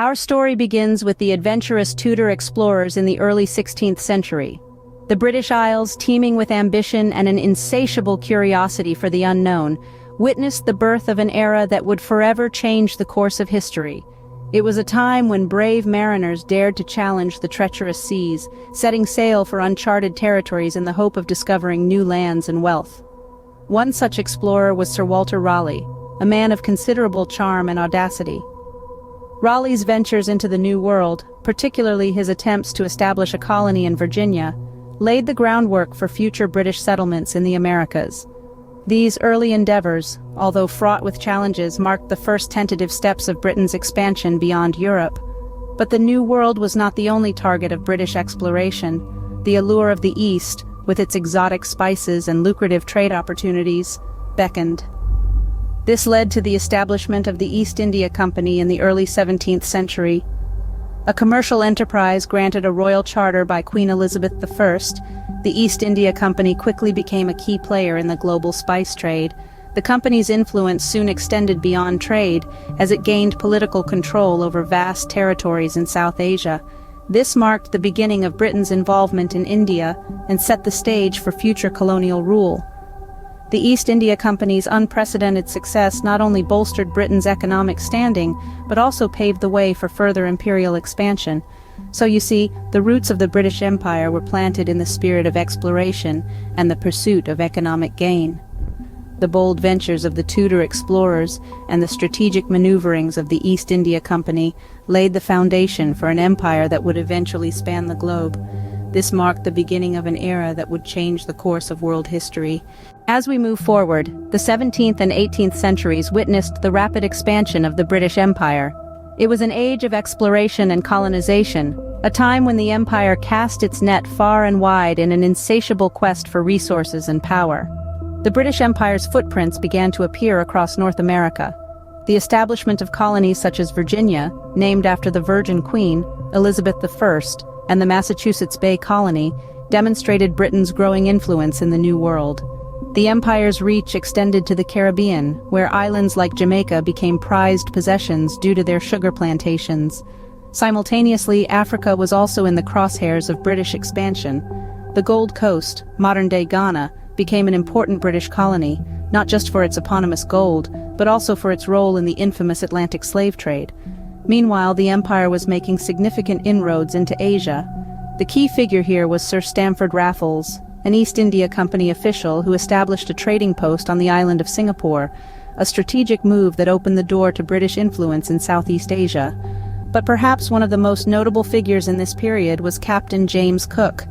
Our story begins with the adventurous Tudor explorers in the early 16th century. The British Isles, teeming with ambition and an insatiable curiosity for the unknown, witnessed the birth of an era that would forever change the course of history. It was a time when brave mariners dared to challenge the treacherous seas, setting sail for uncharted territories in the hope of discovering new lands and wealth. One such explorer was Sir Walter Raleigh, a man of considerable charm and audacity. Raleigh's ventures into the New World, particularly his attempts to establish a colony in Virginia, laid the groundwork for future British settlements in the Americas. These early endeavors, although fraught with challenges, marked the first tentative steps of Britain's expansion beyond Europe. But the New World was not the only target of British exploration. The allure of the East, with its exotic spices and lucrative trade opportunities, beckoned. This led to the establishment of the East India Company in the early 17th century. A commercial enterprise granted a royal charter by Queen Elizabeth I, the East India Company quickly became a key player in the global spice trade. The company's influence soon extended beyond trade, as it gained political control over vast territories in South Asia. This marked the beginning of Britain's involvement in India and set the stage for future colonial rule. The East India Company's unprecedented success not only bolstered Britain's economic standing, but also paved the way for further imperial expansion. So you see, the roots of the British Empire were planted in the spirit of exploration and the pursuit of economic gain. The bold ventures of the Tudor explorers and the strategic maneuverings of the East India Company laid the foundation for an empire that would eventually span the globe. This marked the beginning of an era that would change the course of world history. As we move forward, the 17th and 18th centuries witnessed the rapid expansion of the British Empire. It was an age of exploration and colonization, a time when the empire cast its net far and wide in an insatiable quest for resources and power. The British Empire's footprints began to appear across North America. The establishment of colonies such as Virginia, named after the Virgin Queen, Elizabeth I, and the Massachusetts Bay Colony, demonstrated Britain's growing influence in the New World. The empire's reach extended to the Caribbean, where islands like Jamaica became prized possessions due to their sugar plantations. Simultaneously, Africa was also in the crosshairs of British expansion. The Gold Coast, modern-day Ghana, became an important British colony, not just for its eponymous gold, but also for its role in the infamous Atlantic slave trade. Meanwhile, the empire was making significant inroads into Asia. The key figure here was Sir Stamford Raffles, an East India Company official who established a trading post on the island of Singapore, a strategic move that opened the door to British influence in Southeast Asia. But perhaps one of the most notable figures in this period was Captain James Cook.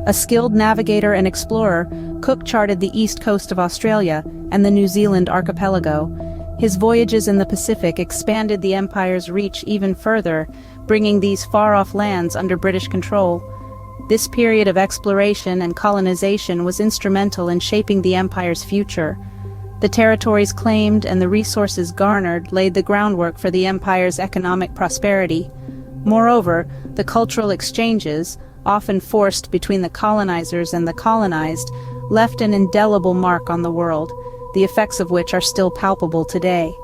A skilled navigator and explorer, Cook charted the east coast of Australia and the New Zealand archipelago. His voyages in the Pacific expanded the empire's reach even further, bringing these far-off lands under British control. This period of exploration and colonization was instrumental in shaping the empire's future. The territories claimed and the resources garnered laid the groundwork for the empire's economic prosperity. Moreover, the cultural exchanges, often forced between the colonizers and the colonized, left an indelible mark on the world, the effects of which are still palpable today.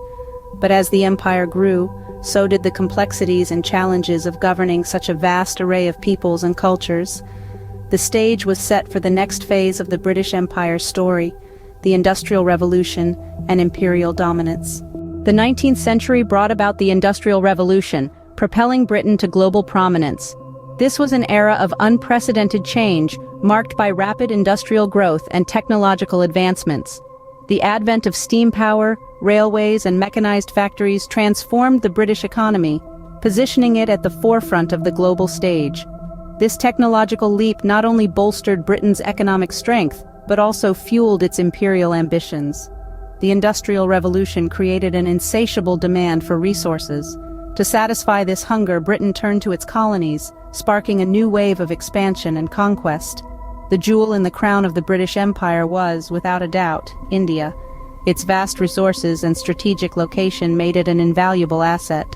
But as the empire grew, so did the complexities and challenges of governing such a vast array of peoples and cultures. The stage was set for the next phase of the British Empire's story, the Industrial Revolution and imperial dominance. The 19th century brought about the Industrial Revolution, propelling Britain to global prominence. This was an era of unprecedented change, marked by rapid industrial growth and technological advancements. The advent of steam power, railways, and mechanized factories transformed the British economy, positioning it at the forefront of the global stage. This technological leap not only bolstered Britain's economic strength, but also fueled its imperial ambitions. The Industrial Revolution created an insatiable demand for resources. To satisfy this hunger, Britain turned to its colonies, sparking a new wave of expansion and conquest. The jewel in the crown of the British Empire was, without a doubt, India. Its vast resources and strategic location made it an invaluable asset.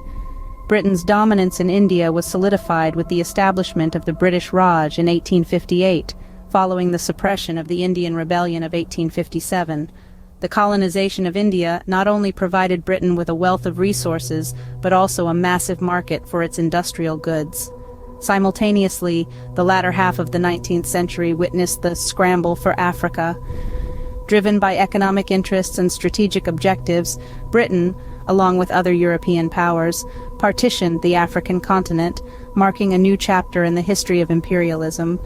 Britain's dominance in India was solidified with the establishment of the British Raj in 1858, following the suppression of the Indian Rebellion of 1857. The colonization of India not only provided Britain with a wealth of resources, but also a massive market for its industrial goods. Simultaneously, the latter half of the 19th century witnessed the scramble for Africa. Driven by economic interests and strategic objectives, Britain, along with other European powers, partitioned the African continent, marking a new chapter in the history of imperialism.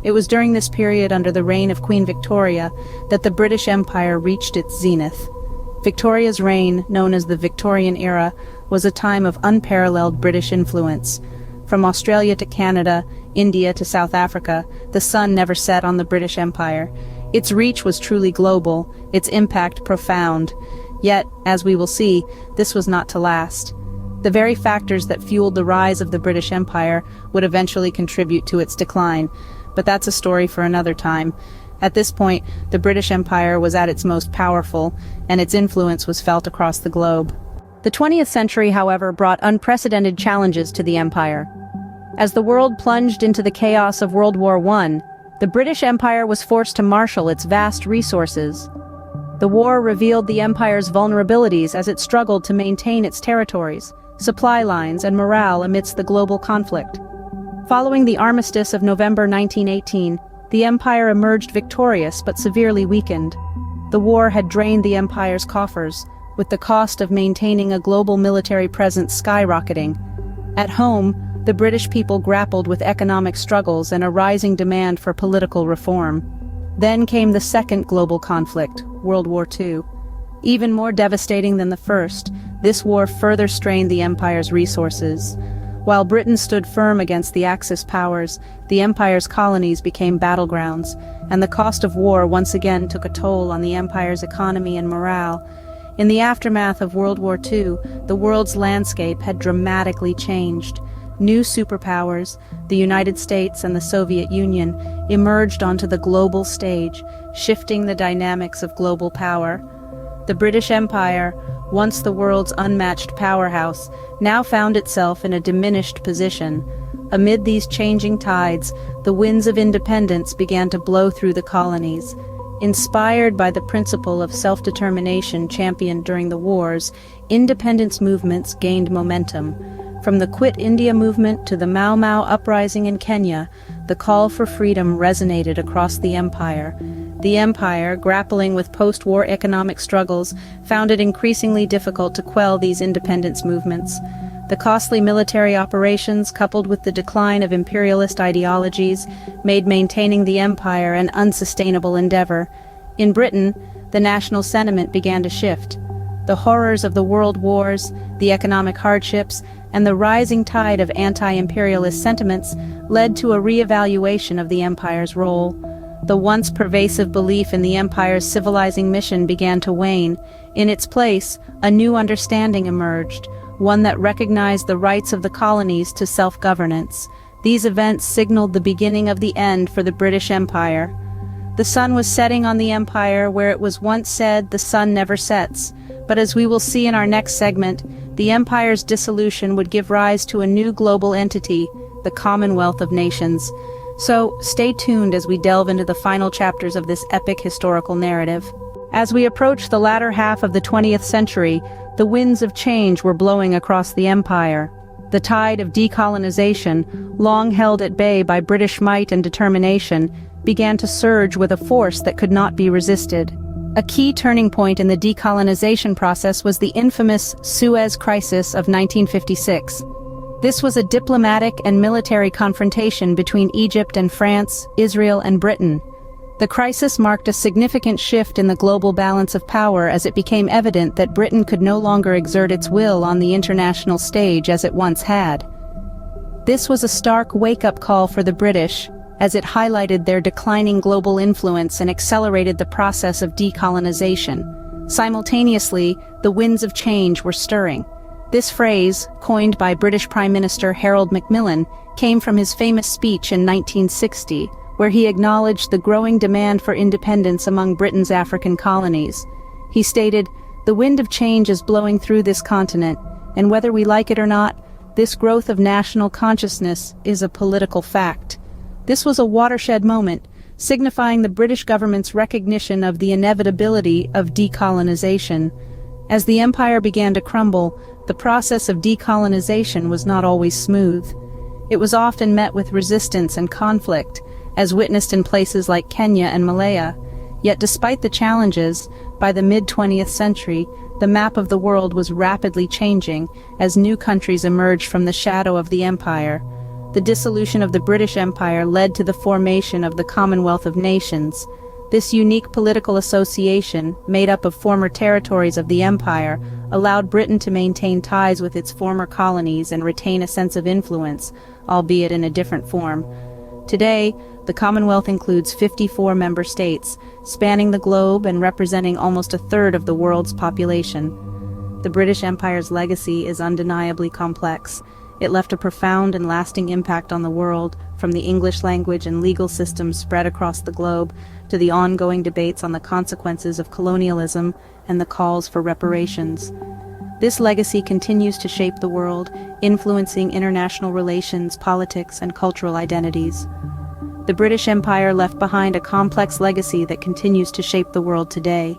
It was during this period, under the reign of Queen Victoria, that the British Empire reached its zenith. Victoria's reign, known as the Victorian era, was a time of unparalleled British influence. From Australia to Canada, India to South Africa, the sun never set on the British Empire. Its reach was truly global, its impact profound. Yet, as we will see, this was not to last. The very factors that fueled the rise of the British Empire would eventually contribute to its decline. But that's a story for another time. At this point, the British Empire was at its most powerful, and its influence was felt across the globe. The 20th century, however, brought unprecedented challenges to the empire. As the world plunged into the chaos of World War I, the British Empire was forced to marshal its vast resources. The war revealed the empire's vulnerabilities as it struggled to maintain its territories, supply lines, and morale amidst the global conflict. Following the armistice of November 1918, the empire emerged victorious but severely weakened. The war had drained the empire's coffers, with the cost of maintaining a global military presence skyrocketing. At home, the British people grappled with economic struggles and a rising demand for political reform. Then came the second global conflict, World War II. Even more devastating than the first, this war further strained the empire's resources. While Britain stood firm against the Axis powers, the empire's colonies became battlegrounds, and the cost of war once again took a toll on the empire's economy and morale. In the aftermath of World War II, the world's landscape had dramatically changed. New superpowers, the United States and the Soviet Union, emerged onto the global stage, shifting the dynamics of global power. The British Empire, once the world's unmatched powerhouse, now found itself in a diminished position. Amid these changing tides, the winds of independence began to blow through the colonies. Inspired by the principle of self-determination championed during the wars, independence movements gained momentum. From the Quit India movement to the Mau Mau uprising in Kenya, the call for freedom resonated across the empire. The empire, grappling with post-war economic struggles, found it increasingly difficult to quell these independence movements. The costly military operations, coupled with the decline of imperialist ideologies, made maintaining the empire an unsustainable endeavor. In Britain, the national sentiment began to shift. The horrors of the world wars, the economic hardships, and the rising tide of anti-imperialist sentiments led to a re-evaluation of the empire's role. The once pervasive belief in the empire's civilizing mission began to wane. In its place, a new understanding emerged, one that recognized the rights of the colonies to self-governance. These events signaled the beginning of the end for the British Empire. The sun was setting on the empire where it was once said the sun never sets. But as we will see in our next segment, the empire's dissolution would give rise to a new global entity, the Commonwealth of Nations. So, stay tuned as we delve into the final chapters of this epic historical narrative. As we approach the latter half of the 20th century, the winds of change were blowing across the empire. The tide of decolonization, long held at bay by British might and determination, began to surge with a force that could not be resisted. A key turning point in the decolonization process was the infamous Suez Crisis of 1956. This was a diplomatic and military confrontation between Egypt and France, Israel and Britain. The crisis marked a significant shift in the global balance of power as it became evident that Britain could no longer exert its will on the international stage as it once had. This was a stark wake-up call for the British, as it highlighted their declining global influence and accelerated the process of decolonization. Simultaneously, the winds of change were stirring. This phrase, coined by British Prime Minister Harold Macmillan, came from his famous speech in 1960, where he acknowledged the growing demand for independence among Britain's African colonies. He stated, "The wind of change is blowing through this continent, and whether we like it or not, this growth of national consciousness is a political fact." This was a watershed moment, signifying the British government's recognition of the inevitability of decolonization. As the empire began to crumble, the process of decolonization was not always smooth. It was often met with resistance and conflict, as witnessed in places like Kenya and Malaya. Yet despite the challenges, by the mid-20th century, the map of the world was rapidly changing as new countries emerged from the shadow of the empire. The dissolution of the British Empire led to the formation of the Commonwealth of Nations. This unique political association, made up of former territories of the empire, allowed Britain to maintain ties with its former colonies and retain a sense of influence, albeit in a different form. Today, the Commonwealth includes 54 member states, spanning the globe and representing almost a third of the world's population. The British Empire's legacy is undeniably complex. It left a profound and lasting impact on the world, from the English language and legal systems spread across the globe to the ongoing debates on the consequences of colonialism and the calls for reparations. This legacy continues to shape the world, influencing international relations, politics, and cultural identities. The British Empire left behind a complex legacy that continues to shape the world today.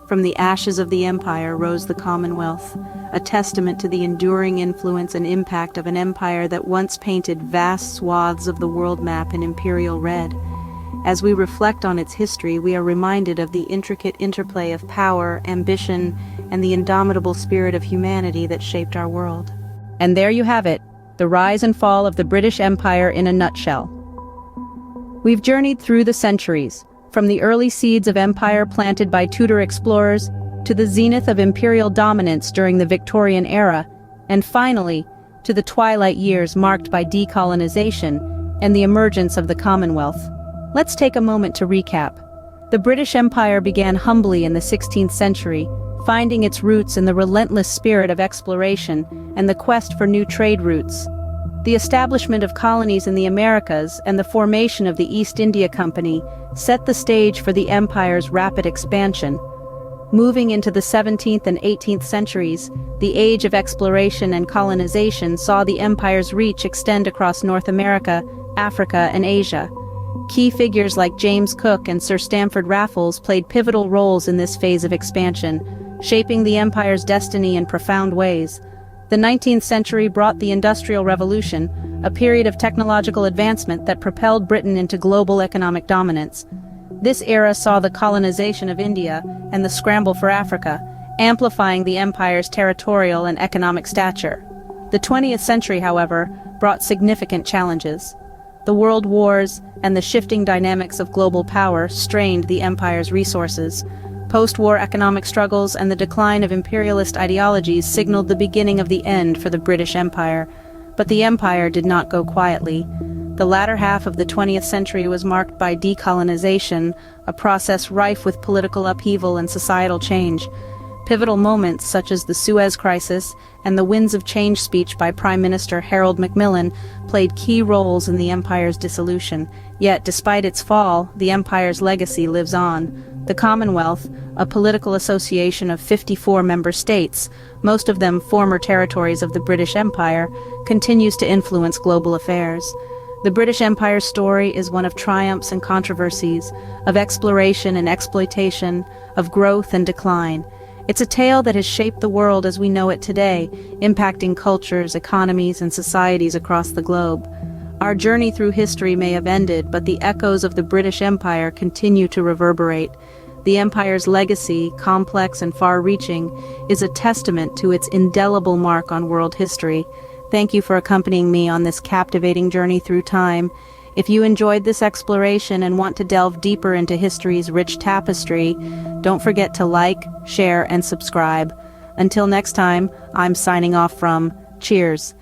From the ashes of the empire rose the Commonwealth, a testament to the enduring influence and impact of an empire that once painted vast swaths of the world map in imperial red. As we reflect on its history, we are reminded of the intricate interplay of power, ambition, and the indomitable spirit of humanity that shaped our world. And there you have it, the rise and fall of the British Empire in a nutshell. We've journeyed through the centuries, from the early seeds of empire planted by Tudor explorers to the zenith of imperial dominance during the Victorian era, and finally, to the twilight years marked by decolonization and the emergence of the Commonwealth. Let's take a moment to recap. The British Empire began humbly in the 16th century, finding its roots in the relentless spirit of exploration and the quest for new trade routes. The establishment of colonies in the Americas and the formation of the East India Company set the stage for the empire's rapid expansion. Moving into the 17th and 18th centuries, the age of exploration and colonization saw the empire's reach extend across North America, Africa, and Asia. Key figures like James Cook and Sir Stamford Raffles played pivotal roles in this phase of expansion, shaping the empire's destiny in profound ways. The 19th century brought the Industrial Revolution, a period of technological advancement that propelled Britain into global economic dominance. This era saw the colonization of India and the scramble for Africa, amplifying the empire's territorial and economic stature. The 20th century, however, brought significant challenges. The world wars and the shifting dynamics of global power strained the empire's resources. Post-war economic struggles and the decline of imperialist ideologies signaled the beginning of the end for the British Empire. But the empire did not go quietly. The latter half of the 20th century was marked by decolonization, a process rife with political upheaval and societal change. Pivotal moments such as the Suez Crisis and the Winds of Change speech by Prime Minister Harold Macmillan played key roles in the empire's dissolution. Yet, despite its fall, the empire's legacy lives on. The Commonwealth, a political association of 54 member states, most of them former territories of the British Empire, continues to influence global affairs. The British Empire's story is one of triumphs and controversies, of exploration and exploitation, of growth and decline. It's a tale that has shaped the world as we know it today, impacting cultures, economies, and societies across the globe. Our journey through history may have ended, but the echoes of the British Empire continue to reverberate. The empire's legacy, complex and far-reaching, is a testament to its indelible mark on world history. Thank you for accompanying me on this captivating journey through time. If you enjoyed this exploration and want to delve deeper into history's rich tapestry, don't forget to like, share, and subscribe. Until next time, I'm signing off from Cheers.